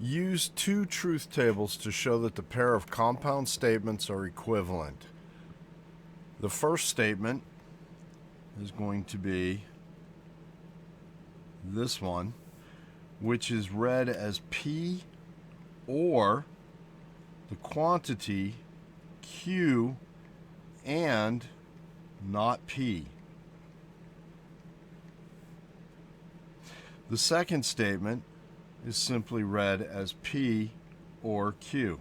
Use two truth tables to show that the pair of compound statements are equivalent. The first statement is going to be this one, which is read as P or the quantity Q and not P. The second statement is simply read as P or Q.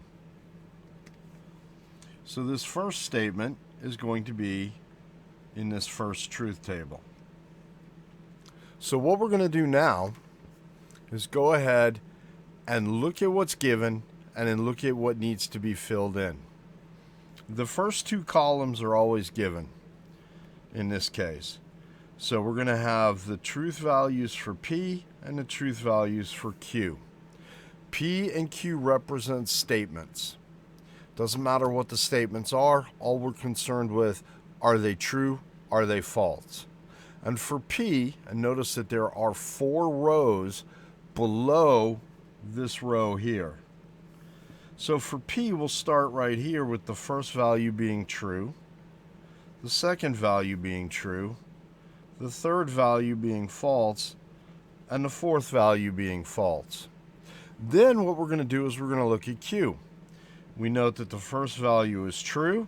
So this first statement is going to be in this first truth table. So what we're going to do now is go ahead and look at what's given and then look at what needs to be filled in. The first two columns are always given in this case. So we're going to have the truth values for P and the truth values for Q. P and Q represent statements. Doesn't matter what the statements are, all we're concerned with, are they true, are they false? And for P, and notice that there are 4 rows below this row here. So for P, we'll start right here with the first value being true, the second value being true, the third value being false, and the fourth value being false. Then what we're going to do is we're going to look at Q. We note that the first value is true,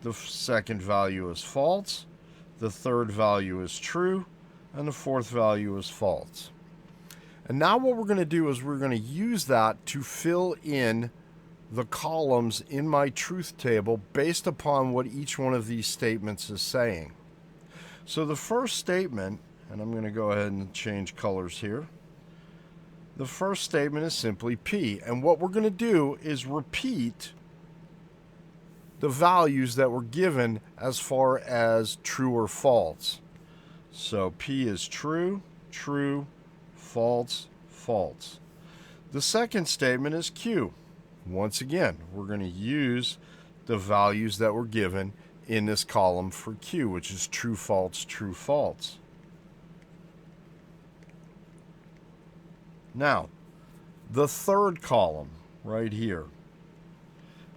the second value is false, the third value is true, and the fourth value is false. And now what we're going to do is we're going to use that to fill in the columns in my truth table based upon what each one of these statements is saying. So the first statement, and I'm going to go ahead and change colors here. The first statement is simply P. And what we're going to do is repeat the values that were given as far as true or false. So P is true, true, false, false. The second statement is Q. Once again, we're going to use the values that were given in this column for Q, which is true, false, true, false. Now, the third column right here,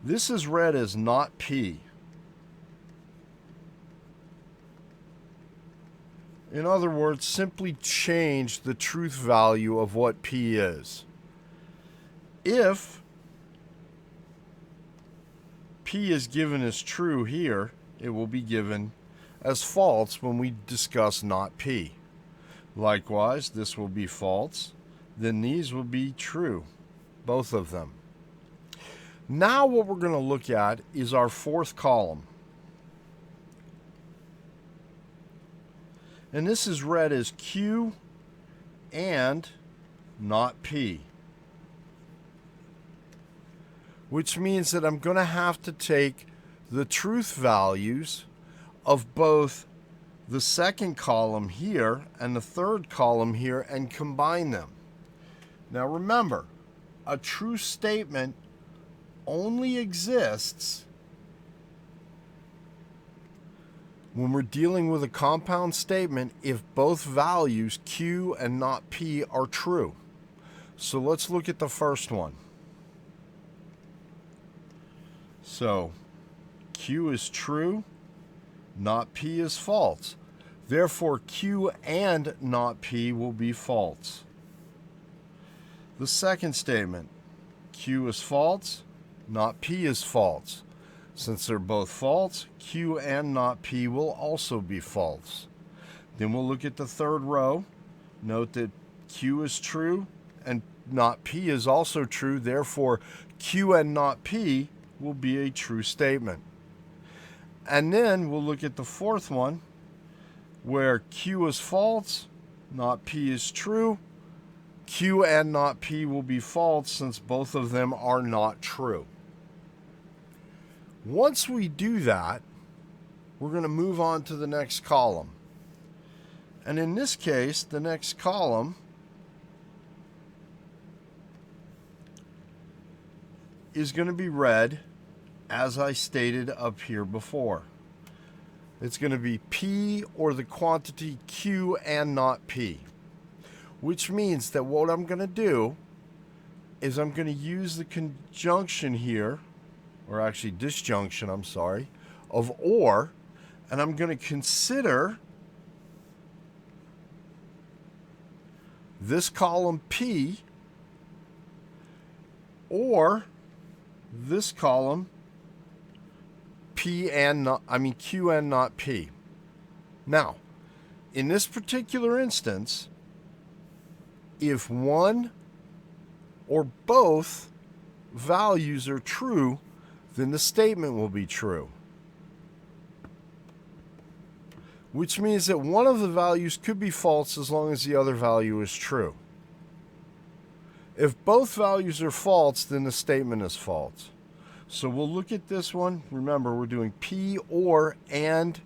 this is read as not P. In other words, simply change the truth value of what P is. If P is given as true here, it will be given as false when we discuss not P. Likewise, this will be false. Then these will be true, both of them. Now what we're going to look at is our fourth column. And this is read as Q and not P. Which means that I'm going to have to take the truth values of both the second column here and the third column here and combine them. Now remember, a true statement only exists when we're dealing with a compound statement if both values, Q and not P, are true. So let's look at the first one. So Q is true, not P is false. Therefore, Q and not P will be false. The second statement, Q is false, not P is false. Since they're both false, Q and not P will also be false. Then we'll look at the third row. Note that Q is true and not P is also true. Therefore, Q and not P will be a true statement. And then we'll look at the fourth one, where Q is false, not P is true. Q and not P will be false since both of them are not true. Once we do that, we're going to move on to the next column. And in this case, the next column is going to be read as I stated up here before. It's going to be P or the quantity Q and not P, which means that what I'm going to do is I'm going to use the conjunction here, or actually disjunction, I'm sorry, of or, and I'm going to consider this column P or this column Q and not P. Now, in this particular instance, if one or both values are true, then the statement will be true. Which means that one of the values could be false as long as the other value is true. If both values are false, then the statement is false. So we'll look at this one. Remember, we're doing P or and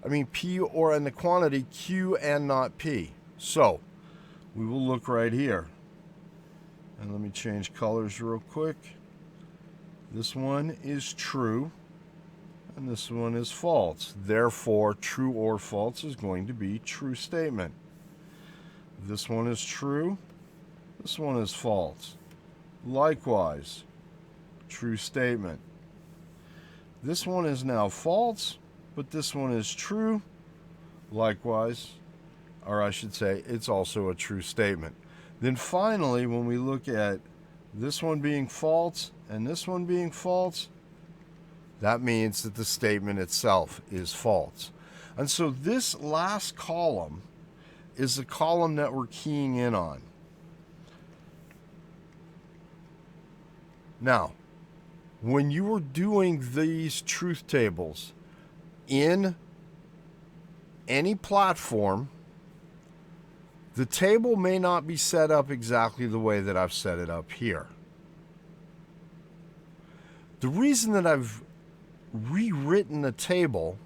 the quantity Q and not P. So we will look right here. And let me change colors real quick. This one is true, and this one is false. Therefore, true or false is going to be true statement. This one is true. This one is false. Likewise, true statement. This one is now false, but this one is true. Likewise, or I should say, it's also a true statement. Then finally, when we look at this one being false and this one being false, that means that the statement itself is false. And so this last column is the column that we're keying in on. Now, when you are doing these truth tables in any platform, the table may not be set up exactly the way that I've set it up here. The reason that I've rewritten the table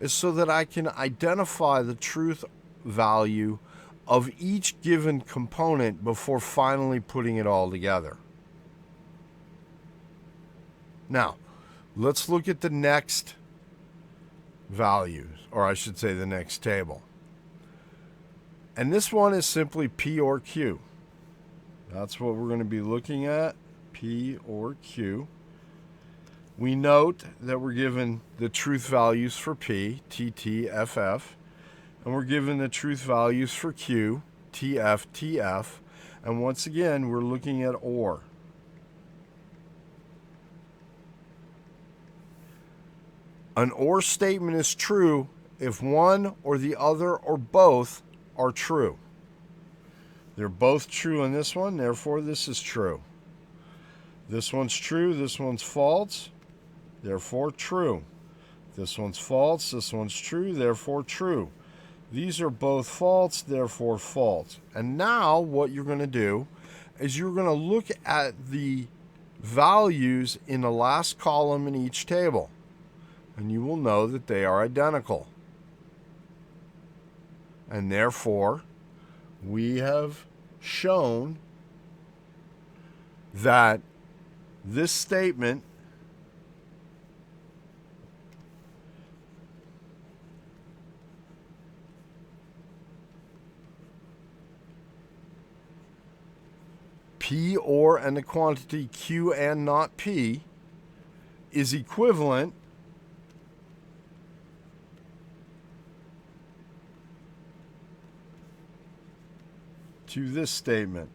is so that I can identify the truth value of each given component before finally putting it all together. Now, let's look at the next values, or I should say the next table. And this one is simply P or Q. That's what we're going to be looking at, P or Q. We note that we're given the truth values for P, T, T, F, F. And we're given the truth values for Q, T, F, T, F. And once again, we're looking at OR. An OR statement is true if one or the other or both are true. They're both true in this one, therefore this is true. This one's true, this one's false, therefore true. This one's false, this one's true, therefore true. These are both false, therefore false. And now what you're going to do is you're going to look at the values in the last column in each table. And you will know that they are identical. And therefore, we have shown that this statement P or and the quantity Q and not P is equivalent to this statement.